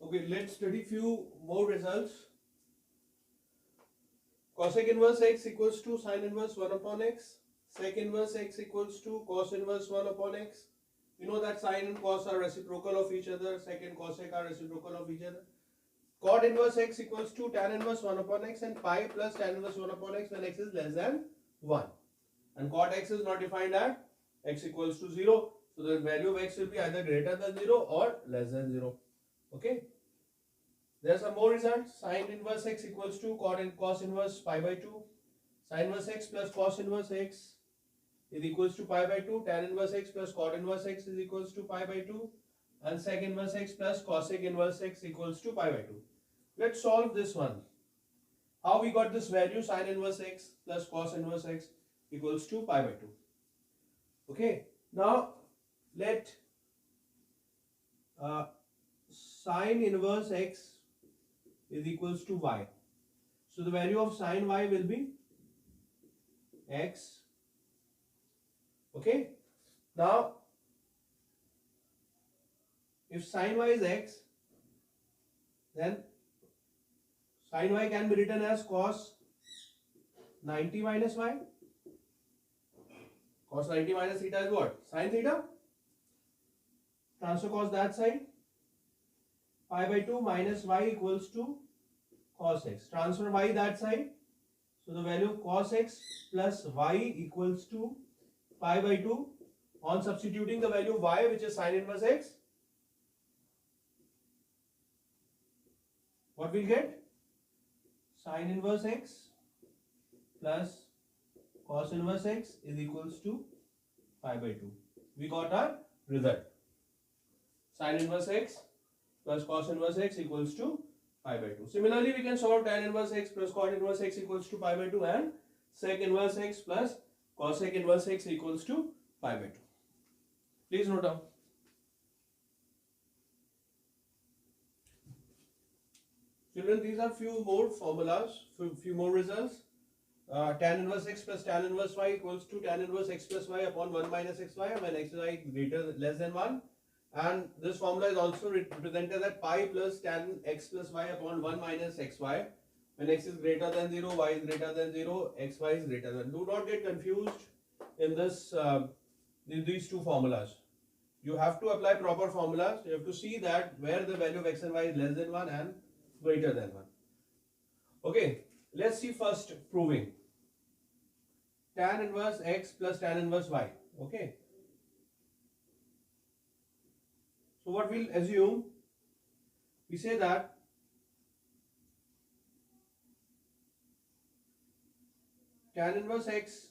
Okay, let's study few more results. Cosec inverse x equals to sin inverse 1 upon x. Sec inverse x equals to cos inverse 1 upon x. You know that sin and cos are reciprocal of each other. Sec and cosec are reciprocal of each other. Cot inverse x equals to tan inverse 1 upon x and pi plus tan inverse 1 upon x when x is less than 1. And cot x is not defined at x equals to 0. So the value of x will be either greater than 0 or less than 0. Okay. There are some more results. Sin inverse x equals to cos inverse pi by 2. Sin inverse x plus cos inverse x is equals to pi by 2. Tan inverse x plus cot inverse x is equals to pi by 2. And sec inverse x plus cosec inverse x equals to pi by 2. Let's solve this one. How we got this value sin inverse x plus cos inverse x equals to pi by 2. Okay. Now let sin inverse x is equals to y. So the value of sin y will be x. Okay. Now if sin y is x, then sin y can be written as cos 90 minus y. Cos 90 minus theta is what? Sin theta. Transfer cos that side. Pi by 2 minus y equals to cos x. Transfer y that side. So the value of cos x plus y equals to pi by 2. On substituting the value of y, which is sin inverse x, what we'll get? Sin inverse x plus cos inverse x is equals to pi by 2. We got our result. Sin inverse x plus cos inverse x equals to pi by 2. Similarly, we can solve tan inverse x plus cot inverse x equals to pi by 2 and sec inverse x plus cosec inverse x equals to pi by 2. Please note down. Children, these are few more formulas, few more results. Tan inverse x plus tan inverse y equals to tan inverse x plus y upon 1 minus xy when x is greater less than 1. And this formula is also represented as pi plus tan x plus y upon 1 minus xy when x is greater than 0, y is greater than 0, xy is greater than. Do not get confused in this these two formulas. You have to apply proper formulas. You have to see that where the value of x and y is less than 1 and greater than 1. Okay, let's see first proving. Tan inverse x plus tan inverse y. Okay. So what we'll assume, we say that tan inverse x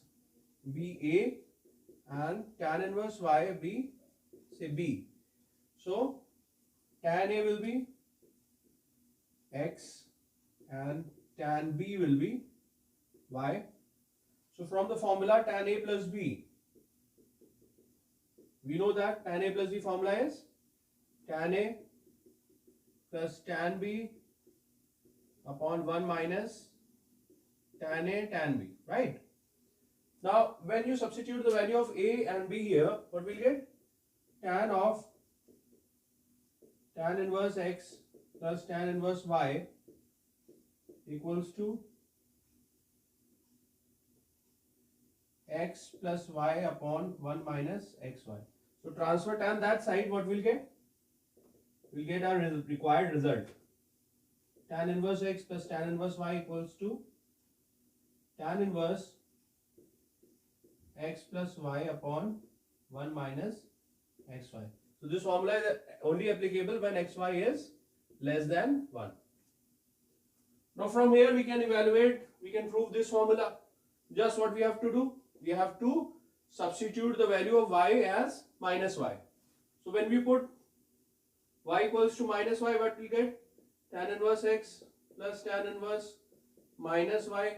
be A and tan inverse y be say B. So tan A will be x and tan B will be y. So from the formula tan A plus B, we know that tan A plus B formula is tan A plus tan B upon 1 minus tan A tan B, right? Now when you substitute the value of A and B here, what will you get? Tan of tan inverse x plus tan inverse y equals to x plus y upon 1 minus xy. So transfer tan that side, what we'll get? We'll get our required result. Tan inverse x plus tan inverse y equals to tan inverse x plus y upon 1 minus xy. So this formula is only applicable when xy is less than 1. Now from here we can evaluate, we can prove this formula. Just what we have to do? We have to substitute the value of y as minus y. So when we put y equals to minus y, what we get? Tan inverse x plus tan inverse minus y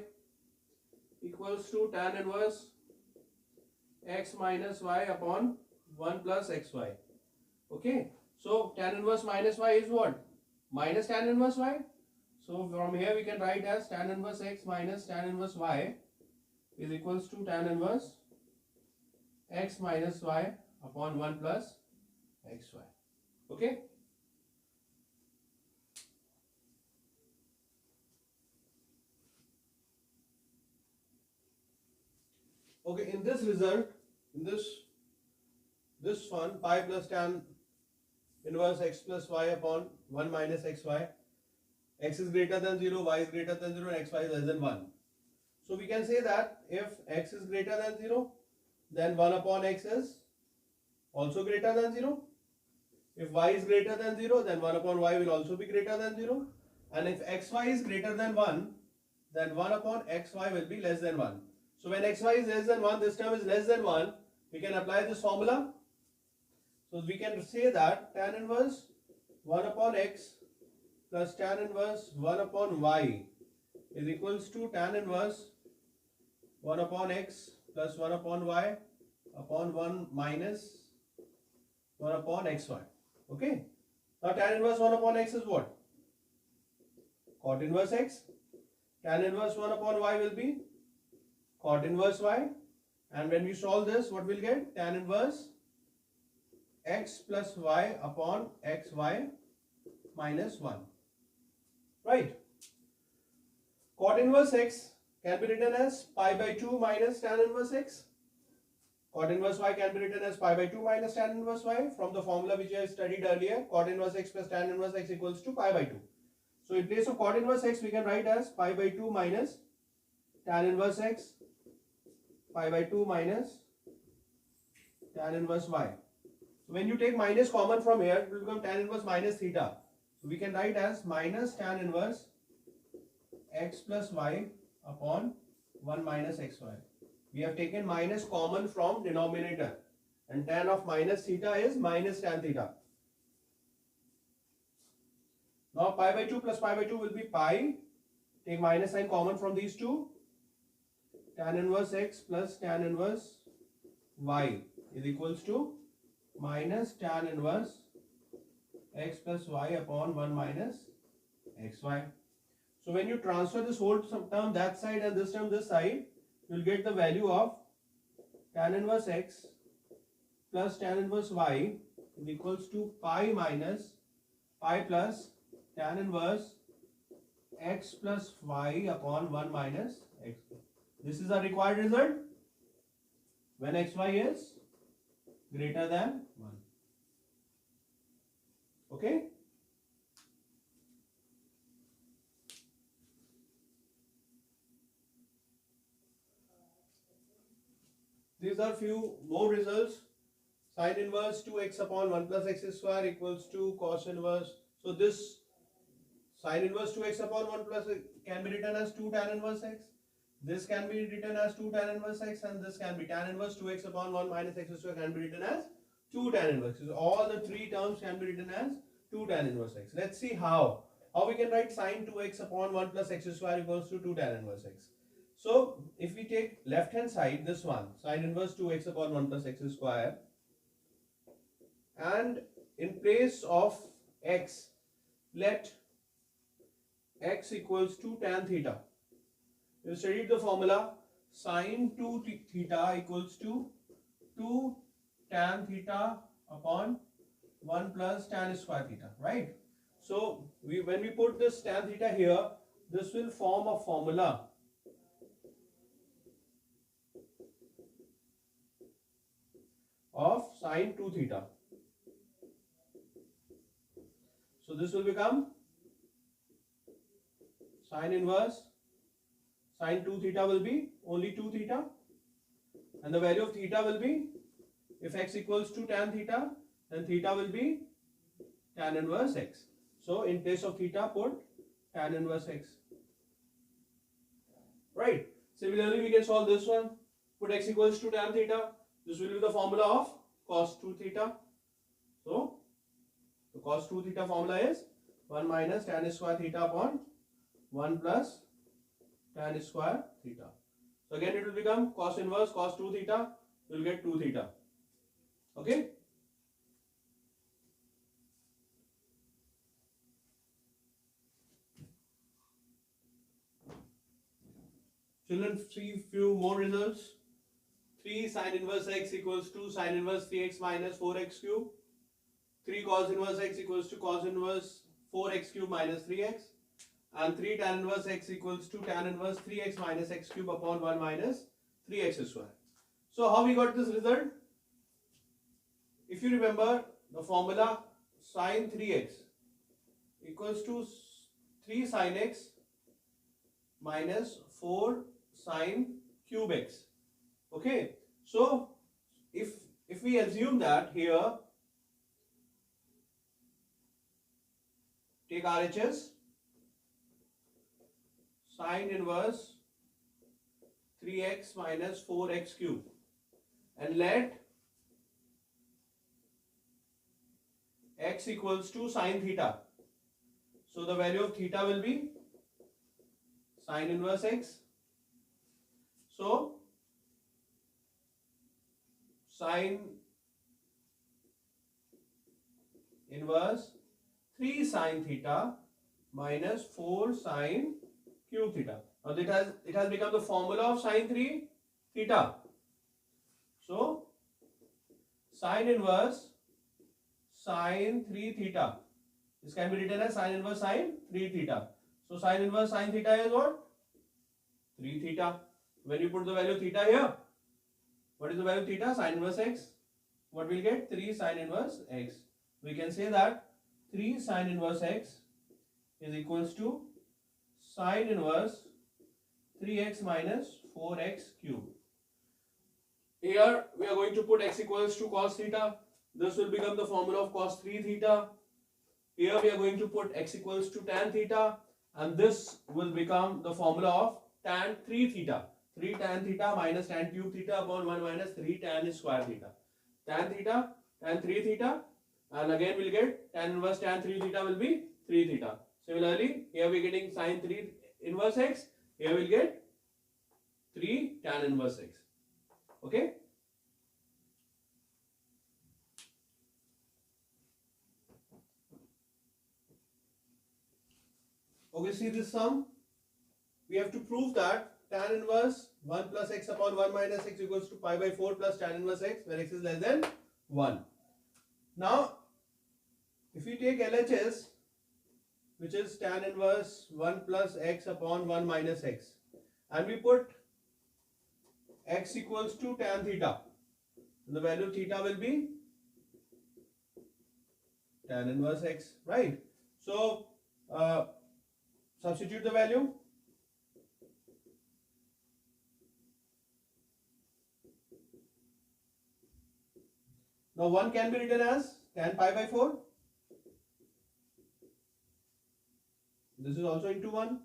equals to tan inverse x minus y upon 1 plus xy. Okay. So tan inverse minus y is what? Minus tan inverse y. So from here we can write as tan inverse x minus tan inverse y is equals to tan inverse x minus y upon 1 plus xy. Okay. Okay, in this result, in this one, pi plus tan inverse x plus y upon 1 minus xy, x is greater than 0, y is greater than 0, and xy is less than 1. So we can say that if x is greater than 0, then 1 upon x is also greater than 0. If y is greater than 0, then 1 upon y will also be greater than 0. And if xy is greater than 1, then 1 upon xy will be less than 1. So when xy is less than 1, this term is less than 1, we can apply this formula. So we can say that tan inverse 1 upon x plus tan inverse 1 upon y is equals to tan inverse 1 upon x plus 1 upon y upon 1 minus 1 upon xy. Okay. Now tan inverse 1 upon x is what? Cot inverse x. Tan inverse 1 upon y will be cot inverse y. And when we solve this, what we'll get? Tan inverse x plus y upon xy minus 1. Right. Cot inverse x can be written as pi by 2 minus tan inverse x. Cot inverse y can be written as pi by 2 minus tan inverse y from the formula which I studied earlier. Cot inverse x plus tan inverse x equals to pi by 2. So in place of cot inverse x, we can write as pi by 2 minus tan inverse x, pi by 2 minus tan inverse y. So when you take minus common from here, it will become tan inverse minus theta. So we can write as minus tan inverse x plus y upon 1 minus xy. We have taken minus common from denominator, and tan of minus theta is minus tan theta. Now pi by 2 plus pi by 2 will be pi. Take minus sign common from these two. Tan inverse x plus tan inverse y is equals to minus tan inverse x plus y upon 1 minus xy. So when you transfer this whole term that side and this term this side, you will get the value of tan inverse x plus tan inverse y is equals to pi minus pi plus tan inverse x plus y upon 1 minus x. This is our required result when xy is greater than 1. Okay? These are few more results. Sin inverse 2x upon 1 plus x square equals to cos inverse. So this sin inverse 2x upon 1 plus can be written as 2 tan inverse x. This can be written as 2 tan inverse x, and this can be tan inverse 2x upon 1 minus x square can be written as 2 tan inverse. So all the three terms can be written as 2 tan inverse x. Let's see how. How we can write sin 2x upon 1 plus x square equals to 2 tan inverse x. So if we take left hand side, this one, sin inverse 2x upon 1 plus x square, and in place of x, let x equals to tan theta. You studied the formula sin 2 theta equals to 2 tan theta upon 1 plus tan square theta, right? So when we put this tan theta here, this will form a formula of sin 2 theta. So this will become sin inverse sin 2 theta will be only 2 theta, and the value of theta will be, if x equals to tan theta, then theta will be tan inverse x. So in place of theta, put tan inverse x. Right. Similarly, we can solve this one. Put x equals to tan theta. This will be the formula of cos 2 theta. So the cos 2 theta formula is 1 minus tan square theta upon 1 plus tan square theta. So again it will become cos inverse cos 2 theta. You will get 2 theta. Okay. Children, see few more results. 3 sin inverse x equals to sin inverse 3x minus 4x cube. 3 cos inverse x equals to cos inverse 4x cube minus 3x. And 3 tan inverse x equals to tan inverse 3x minus x cube upon 1 minus 3x square. So how we got this result? If you remember the formula, sine 3x equals to 3 sine x minus 4 sine cube x. Okay, so if we assume that here, take RHS, sine inverse 3x minus 4x cube, and let x equals to sine theta. So the value of theta will be sine inverse x. So sine inverse 3 sine theta minus 4 sine cube theta. Now it has become the formula of sine 3 theta. So sine inverse sine 3 theta. This can be written as sine inverse sine 3 theta. So sine inverse sine theta is what? 3 theta. When you put the value theta here, what is the value of theta? Sine inverse x. What will get? 3 sine inverse x. We can say that 3 sine inverse x is equals to sine inverse 3x minus 4x cube. Here we are going to put x equals to cos theta. This will become the formula of cos 3 theta. Here we are going to put x equals to tan theta, and this will become the formula of tan 3 theta. 3 tan theta minus tan cube theta upon 1 minus 3 tan square theta. Tan theta, tan 3 theta, and again we'll get tan inverse tan 3 theta will be 3 theta. Similarly, here we are getting sine 3 inverse x. Here we'll get 3 tan inverse x. Okay. Okay, see this sum? We have to prove that tan inverse 1 plus x upon 1 minus x equals to pi by 4 plus tan inverse x, where x is less than 1. Now, if we take LHS, which is tan inverse 1 plus x upon 1 minus x, and we put x equals to tan theta, and the value of theta will be tan inverse x, right? So, substitute the value. Now 1 can be written as tan pi by 4. This is also into 1.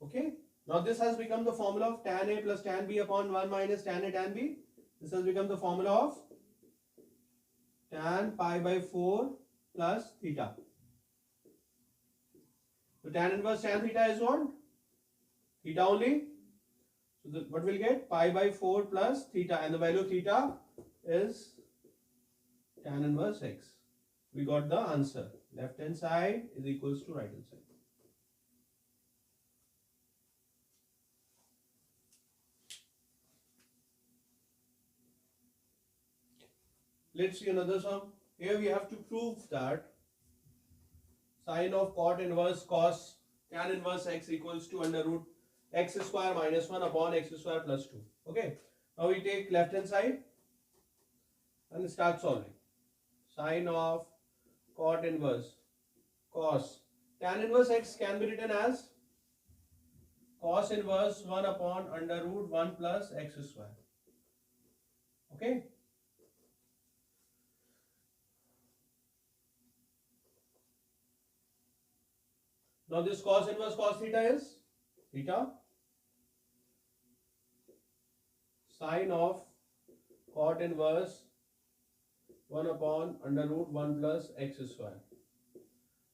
Okay. Now this has become the formula of tan A plus tan B upon 1 minus tan A tan B. This has become the formula of tan pi by 4 plus theta. So tan inverse tan theta is what? Theta only. So what we'll get? Pi by 4 plus theta, and the value of theta is tan inverse x. We got the answer. Left hand side is equals to right hand side. Let's see another sum. Here we have to prove that sine of cot inverse cos tan inverse x equals to under root x square minus 1 upon x square plus 2. Okay. Now we take left hand side and start solving. Sine of cot inverse cos tan inverse x can be written as cos inverse 1 upon under root 1 plus x square. Okay. Now this cos inverse cos theta is theta. Sine of cot inverse 1 upon under root 1 plus x square.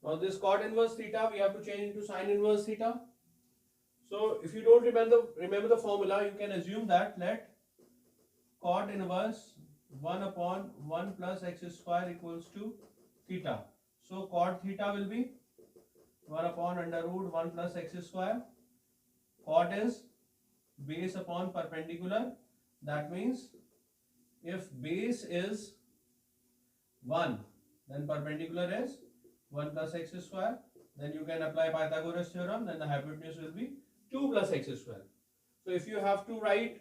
Now this cot inverse theta we have to change into sine inverse theta. So if you don't remember the formula, you can assume that let cot inverse 1 upon 1 plus x square equals to theta. So cot theta will be 1 upon under root 1 plus x square. Cot is base upon perpendicular. That means if base is 1, then perpendicular is 1 plus x square. Then you can apply Pythagoras theorem, then the hypotenuse will be 2 plus x square. So if you have to write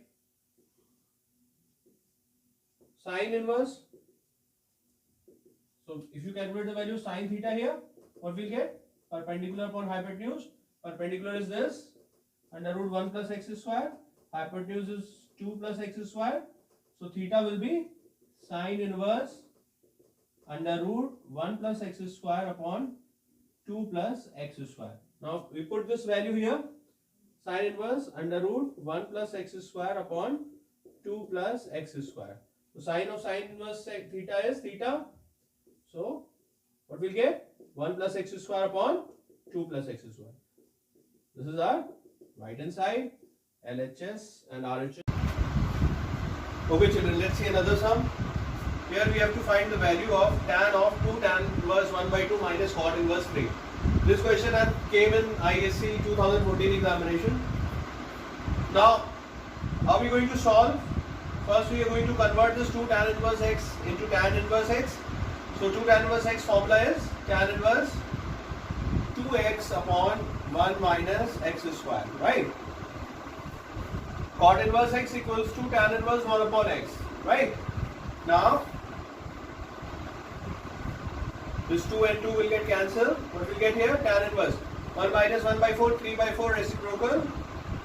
sine inverse, so if you calculate the value sine theta here, what we'll get? Perpendicular upon hypotenuse. Perpendicular is this, under root 1 plus x square. Hypotenuse is 2 plus x square. So theta will be sine inverse under root 1 plus x square upon 2 plus x square. Now we put this value here. Sine inverse under root 1 plus x square upon 2 plus x square. So sine of sine inverse theta is theta. So what we'll get? 1 plus x square upon 2 plus x square. This is our right hand side, LHS and RHS. Okay children, let's see another sum. Here we have to find the value of tan of 2 tan inverse 1 by 2 minus cot inverse 3. This question came in ISC 2014 examination. Now, how are we going to solve? First we are going to convert this 2 tan inverse x into tan inverse x. So 2 tan inverse x formula is tan inverse 2x upon 1 minus x square, right? Cot inverse x equals to tan inverse 1 upon x, right? Now, this 2 and 2 will get cancelled. What will get here? Tan inverse 1 minus 1 by 4, 3 by 4 reciprocal,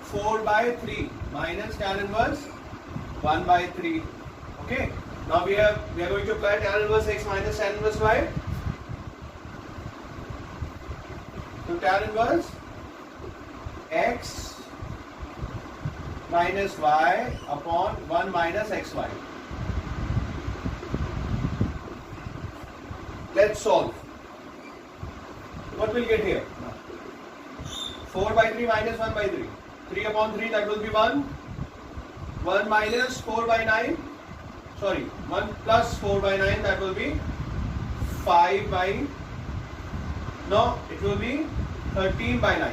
4 by 3 minus tan inverse 1 by 3. Okay. Now we are going to apply tan inverse x minus tan inverse y. So tan inverse x minus y upon 1 minus xy. Let's solve. What will get here? 4 by 3 minus 1 by 3. 3 upon 3, that will be 1. 1 minus 4 by 9. Sorry, 1 plus 4 by 9, that will be 5 by... No, it will be 13 by 9.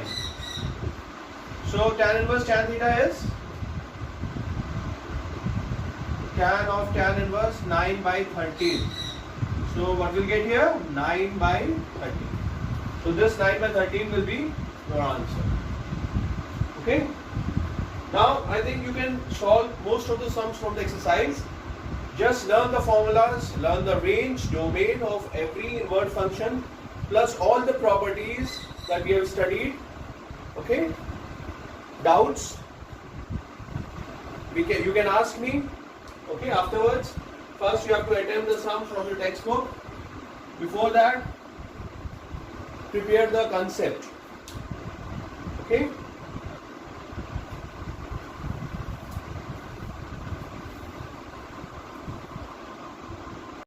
So tan inverse tan theta is tan of tan inverse 9 by 13. So what will get here? 9 by 13. So this 9 by 13 will be your answer. Okay. Now I think you can solve most of the sums from the exercise. Just learn the formulas, learn the range, domain of every invert function, plus all the properties that we have studied. Okay. Doubts? You can ask me. Okay. Afterwards. First, you have to attempt the sums from your textbook. Before that, prepare the concept. Okay.